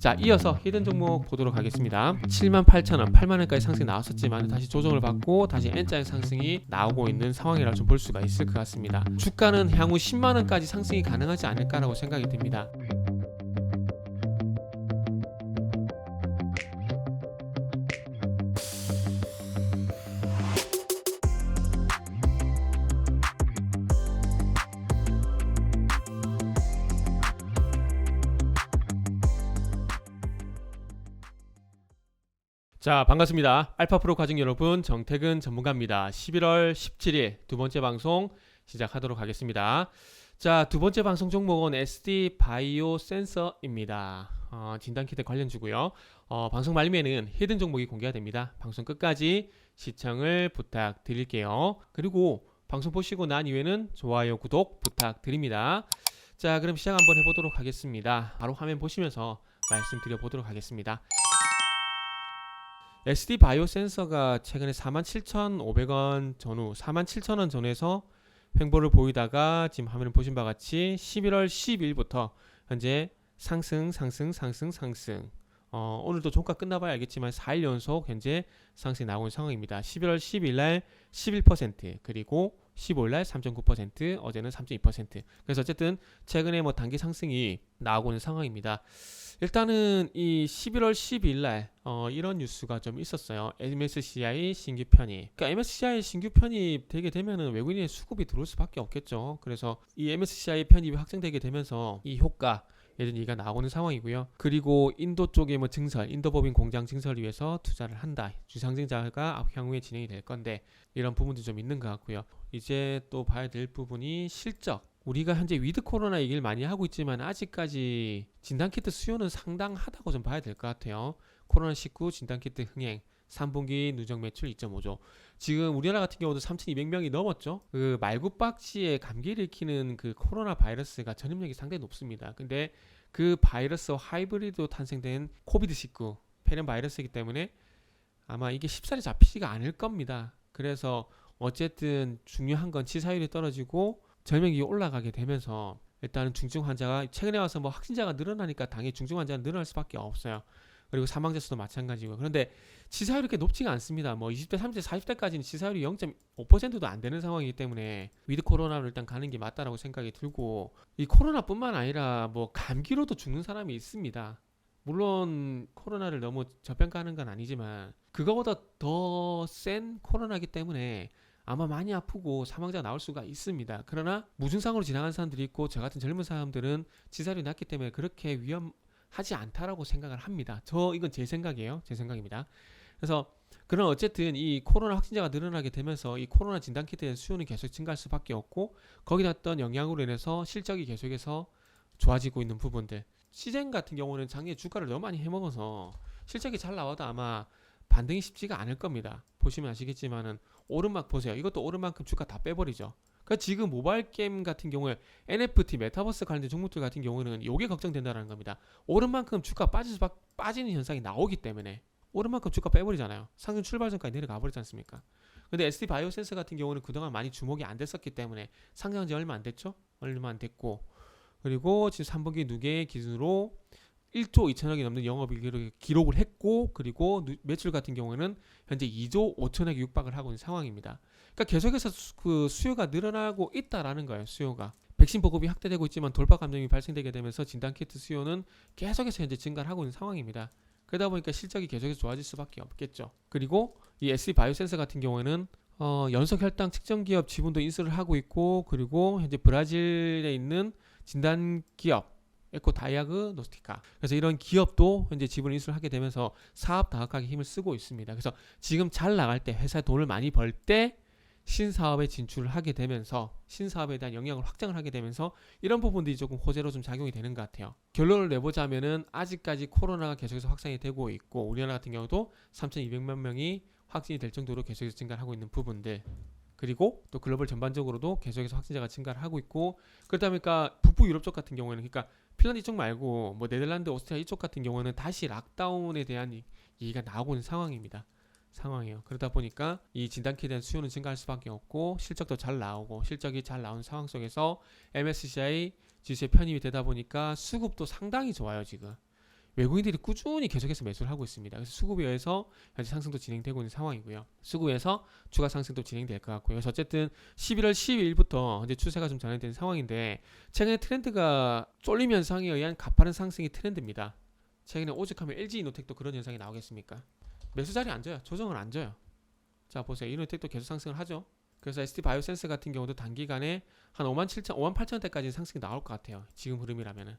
자, 이어서 히든 종목 보도록 하겠습니다. 78,000원, 8만원까지 상승이 나왔었지만 다시 조정을 받고 다시 N자의 상승이 나오고 있는 상황이라 좀 볼 수가 있을 것 같습니다. 주가는 향후 10만원까지 상승이 가능하지 않을까라고 생각이 듭니다. 자, 반갑습니다. 알파프로 과정 여러분, 정태근 전문가입니다. 11월 17일 두 번째 방송 시작하도록 하겠습니다. 자, 두 번째 방송 종목은 SD 바이오 센서입니다. 진단키트 관련주고요. 방송 말미에는 히든 종목이 공개가 됩니다. 방송 끝까지 시청을 부탁드릴게요. 그리고 방송 보시고 난 이후에는 좋아요, 구독 부탁드립니다. 자, 그럼 시작 한번 해보도록 하겠습니다. 바로 화면 보시면서 말씀드려 보도록 하겠습니다. SD 바이오 센서가 최근에 47,500원 전후, 47,000원 전후에서 횡보를 보이다가 지금 화면을 보신 바와 같이 11월 12일부터 현재 상승. 오늘도 종가 끝나봐야 알겠지만 4일 연속 현재 상승이 나오는 상황입니다. 11월 12일날 11%, 그리고 15일날 3.9%, 어제는 3.2%. 그래서 어쨌든 최근에 뭐 단기 상승이 나오고 있는 상황입니다. 일단은 이 11월 12일날 이런 뉴스가 좀 있었어요. MSCI 신규 편입. 그러니까 MSCI 신규 편입 되게 되면은 외국인의 수급이 들어올 수밖에 없겠죠. 그래서 이 MSCI 편입이 확정되게 되면서 이 효과 이런 얘기가 나오는 상황이고요. 그리고 인도 쪽에 뭐 증설, 인도법인 공장 증설을 위해서 투자를 한다. 주상증자가 향후에 진행이 될 건데 이런 부분도 좀 있는 것 같고요. 이제 또 봐야 될 부분이 실적. 우리가 현재 위드 코로나 얘기를 많이 하고 있지만 아직까지 진단키트 수요는 상당하다고 좀 봐야 될 것 같아요. 코로나19 진단키트 흥행 3분기 누적 매출 2.5조. 지금 우리나라 같은 경우도 3,200명이 넘었죠. 그 말굽박쥐에 감기를 일으키는 그 코로나 바이러스가 전염력이 상당히 높습니다. 근데 그 바이러스와 하이브리드 탄생된 코비드19 폐렴 바이러스이기 때문에 아마 이게 쉽사리 잡히지가 않을 겁니다. 그래서 어쨌든 중요한 건 치사율이 떨어지고 전염력이 올라가게 되면서 일단은 중증 환자가 최근에 와서 뭐 확진자가 늘어나니까 당연히 중증 환자가 늘어날 수밖에 없어요. 그리고 사망자 수도 마찬가지고. 그런데 치사율이 그렇게 높지가 않습니다. 뭐 20대, 30대, 40대까지는 치사율이 0.5%도 안 되는 상황이기 때문에 위드 코로나로 일단 가는 게 맞다라고 생각이 들고, 이 코로나뿐만 아니라 뭐 감기로도 죽는 사람이 있습니다. 물론 코로나를 너무 저평가하는 건 아니지만 그거보다 더 센 코로나이기 때문에 아마 많이 아프고 사망자가 나올 수가 있습니다. 그러나 무증상으로 지나가는 사람들이 있고 저 같은 젊은 사람들은 치사율이 낮기 때문에 그렇게 위험하지 않다라고 생각을 합니다. 이건 제 생각이에요. 제 생각입니다. 그래서 그런 어쨌든 이 코로나 확진자가 늘어나게 되면서 이 코로나 진단키트에 대한 수요는 계속 증가할 수밖에 없고, 거기다 어떤 영향으로 인해서 실적이 계속해서 좋아지고 있는 부분들. 시젠 같은 경우는 작년에 주가를 너무 많이 해먹어서 실적이 잘 나와도 아마 반등이 쉽지가 않을 겁니다. 보시면 아시겠지만은 오르막 보세요. 이것도 오른 만큼 주가 다 빼버리죠. 그러니까 지금 모바일 게임 같은 경우에 NFT, 메타버스 관련된 종목들 같은 경우는 이게 걱정된다는 겁니다. 오른 만큼 주가 빠지는 현상이 나오기 때문에 오른 만큼 주가 빼버리잖아요. 상승 출발선까지 내려가 버리지 않습니까? 근데 SD 바이오 센서 같은 경우는 그동안 많이 주목이 안 됐었기 때문에 상장한 지 얼마 안 됐죠? 얼마 안 됐고, 그리고 지금 3분기 누계 기준으로 1조 2천억이 넘는 영업이익을 기록을 했고, 그리고 매출 같은 경우에는 현재 2조 5천억이 육박을 하고 있는 상황입니다. 그러니까 계속해서 그 수요가 늘어나고 있다라는 거예요. 수요가. 백신 보급이 확대되고 있지만 돌파 감염이 발생되게 되면서 진단키트 수요는 계속해서 현재 증가를 하고 있는 상황입니다. 그러다 보니까 실적이 계속해서 좋아질 수밖에 없겠죠. 그리고 이 SD 바이오 센서 같은 경우에는 연속 혈당 측정 기업 지분도 인수를 하고 있고, 그리고 현재 브라질에 있는 진단 기업 에코다이아그 노스티카, 그래서 이런 기업도 현재 지분 인수를 하게 되면서 사업 다각하게 힘을 쓰고 있습니다. 그래서 지금 잘 나갈 때, 회사에 돈을 많이 벌 때 신사업에 진출을 하게 되면서 신사업에 대한 영향을 확장을 하게 되면서 이런 부분들이 조금 호재로 좀 작용이 되는 것 같아요. 결론을 내보자면은 아직까지 코로나가 계속해서 확산이 되고 있고, 우리나라 같은 경우도 3,200만 명이 확진이 될 정도로 계속해서 증가를 하고 있는 부분들, 그리고 또 글로벌 전반적으로도 계속해서 확진자가 증가를 하고 있고, 그러다 보니까 북부 유럽 쪽 같은 경우에는, 그러니까 핀란드 이쪽 말고 뭐 네덜란드, 오스트리아 이쪽 같은 경우는 다시 락다운에 대한 얘기가 나오고 있는 상황이에요. 그러다 보니까 이 진단키에 대한 수요는 증가할 수밖에 없고, 실적도 잘 나오고, 실적이 잘 나온 상황 속에서 MSCI 지수에 편입이 되다 보니까 수급도 상당히 좋아요. 지금 외국인들이 꾸준히 계속해서 매수를 하고 있습니다. 그래서 수급에서 현재 상승도 진행되고 있는 상황이고요. 수급에서 추가 상승도 진행될 것 같고요. 그래서 어쨌든 11월 12일부터 현재 추세가 좀 전환되는 상황인데 최근에 트렌드가 쫄림 현상에 의한 가파른 상승이 트렌드입니다. 최근에 오죽하면 LG이노텍도 그런 현상이 나오겠습니까? 매수 자리 안 져요. 조정을 안 져요. 자 보세요. 이노텍도 계속 상승을 하죠. 그래서 ST바이오센스 같은 경우도 단기간에 한 57,000원대까지 상승이 나올 것 같아요. 지금 흐름이라면은.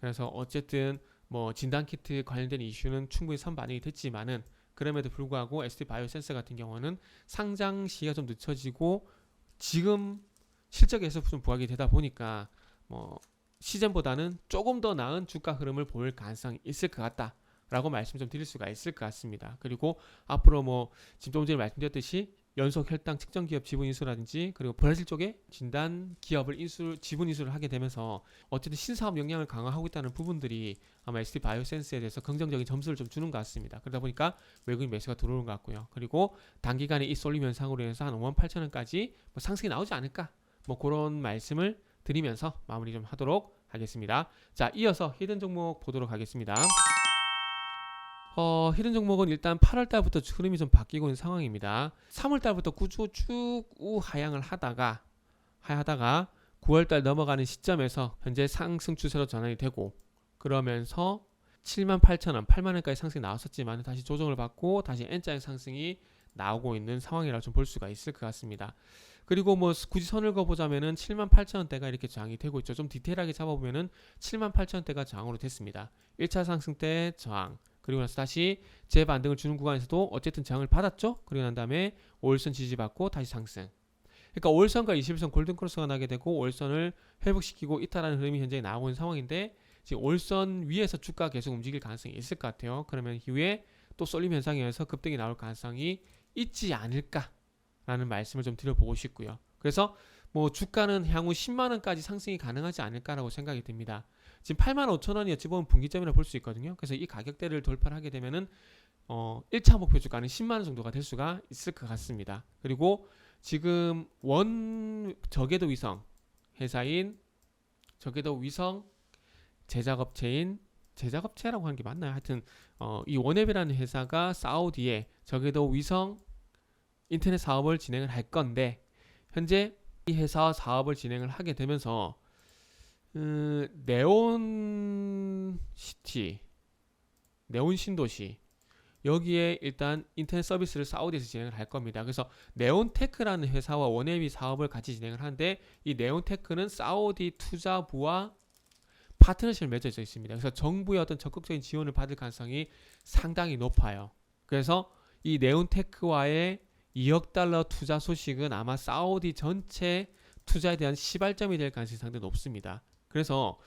그래서 어쨌든 뭐 진단키트 관련된 이슈는 충분히 선반영이 됐지만은 그럼에도 불구하고 ST바이오센스 같은 경우는 상장 시기가 좀 늦춰지고 지금 실적에서 좀 부각이 되다 보니까 뭐 시즌보다는 조금 더 나은 주가 흐름을 보일 가능성이 있을 것 같다라고 말씀 좀 드릴 수가 있을 것 같습니다. 그리고 앞으로 뭐 지금 좀 전에 말씀드렸듯이 연속 혈당 측정 기업 지분 인수라든지 그리고 브라질 쪽에 진단 기업을 지분 인수를 하게 되면서 어쨌든 신사업 역량을 강화하고 있다는 부분들이 아마 ST 바이오센스에 대해서 긍정적인 점수를 좀 주는 것 같습니다. 그러다 보니까 외국인 매수가 들어오는 것 같고요. 그리고 단기간에 이 쏠림 현상으로 인해서 한 58,000원까지 뭐 상승이 나오지 않을까 뭐 그런 말씀을 드리면서 마무리 좀 하도록 하겠습니다. 자, 이어서 히든 종목 보도록 하겠습니다. 히든 종목은 일단 8월달부터 흐름이 좀 바뀌고 있는 상황입니다. 3월달부터 꾸준히 쭉 하향을 하다가 9월달 넘어가는 시점에서 현재 상승 추세로 전환이 되고 그러면서 78,000원, 8만원까지 상승이 나왔었지만 다시 조정을 받고 다시 N자의 상승이 나오고 있는 상황이라 좀 볼 수가 있을 것 같습니다. 그리고 뭐 굳이 선을 그어보자면은 78,000원대가 이렇게 저항이 되고 있죠. 좀 디테일하게 잡아보면은 78,000원대가 저항으로 됐습니다. 1차 상승 때 저항, 그리고 나서 다시 재반등을 주는 구간에서도 어쨌든 저항을 받았죠. 그리고 난 다음에 5일선 지지받고 다시 상승. 그러니까 5일선과 21선 골든크로스가 나게 되고 5일선을 회복시키고 이탈하는 흐름이 현재 나오고 있는 상황인데 지금 5일선 위에서 주가 계속 움직일 가능성이 있을 것 같아요. 그러면 이후에 또 쏠림 현상에 의해서 급등이 나올 가능성이 있지 않을까라는 말씀을 좀 드려보고 싶고요. 그래서 뭐 주가는 향후 10만원까지 상승이 가능하지 않을까라고 생각이 듭니다. 지금 85,000원이 어찌 보면 분기점이라 볼 수 있거든요. 그래서 이 가격대를 돌파를 하게 되면은 1차 목표 주가는 10만원 정도가 될 수가 있을 것 같습니다. 그리고 지금 저궤도 위성 회사인 저궤도 위성 제작업체라고 하는 게 맞나요? 하여튼 이 원앱이라는 회사가 사우디에 저궤도 위성 인터넷 사업을 진행을 할 건데 현재 이 회사 사업을 진행을 하게 되면서 네온 신도시 여기에 일단 인터넷 서비스를 사우디에서 진행을 할 겁니다. 그래서 네온테크라는 회사와 원앱이 사업을 같이 진행을 하는데 이 네온테크는 사우디 투자부와 파트너십을 맺어져 있습니다. 그래서 정부의 어떤 적극적인 지원을 받을 가능성이 상당히 높아요. 그래서 이 네온테크와의 2억 달러 투자 소식은 아마 사우디 전체 투자에 대한 시발점이 될 가능성이 상당히 높습니다. 그래서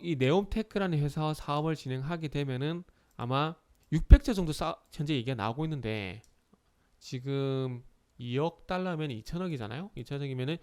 이 네온테크라는 회사와 사업을 진행하게 되면은 아마 600조 정도 현재 얘기가 나오고 있는데 지금 2억 달러면 2천억이잖아요. 2천억이면은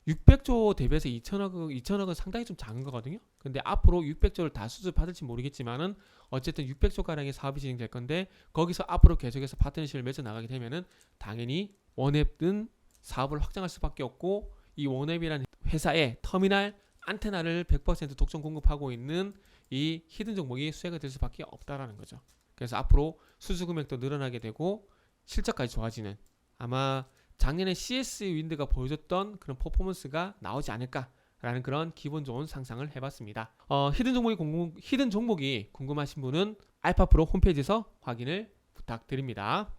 600조 대비해서 2천억은 상당히 좀 작은 거거든요. 근데 앞으로 600조를 다 수주받을지 모르겠지만은 어쨌든 600조 가량의 사업이 진행될 건데 거기서 앞으로 계속해서 파트너십을 맺어 나가게 되면은 당연히 원앱은 사업을 확장할 수밖에 없고 이 원앱이라는 회사의 터미널 안테나를 100% 독점 공급하고 있는 이 히든 종목이 수혜가 될 수밖에 없다라는 거죠. 그래서 앞으로 수주 금액도 늘어나게 되고 실적까지 좋아지는 아마 작년에 CS 윈드가 보여줬던 그런 퍼포먼스가 나오지 않을까라는 그런 기분 좋은 상상을 해봤습니다. 히든 종목이 궁금하신 분은 알파프로 홈페이지에서 확인을 부탁드립니다.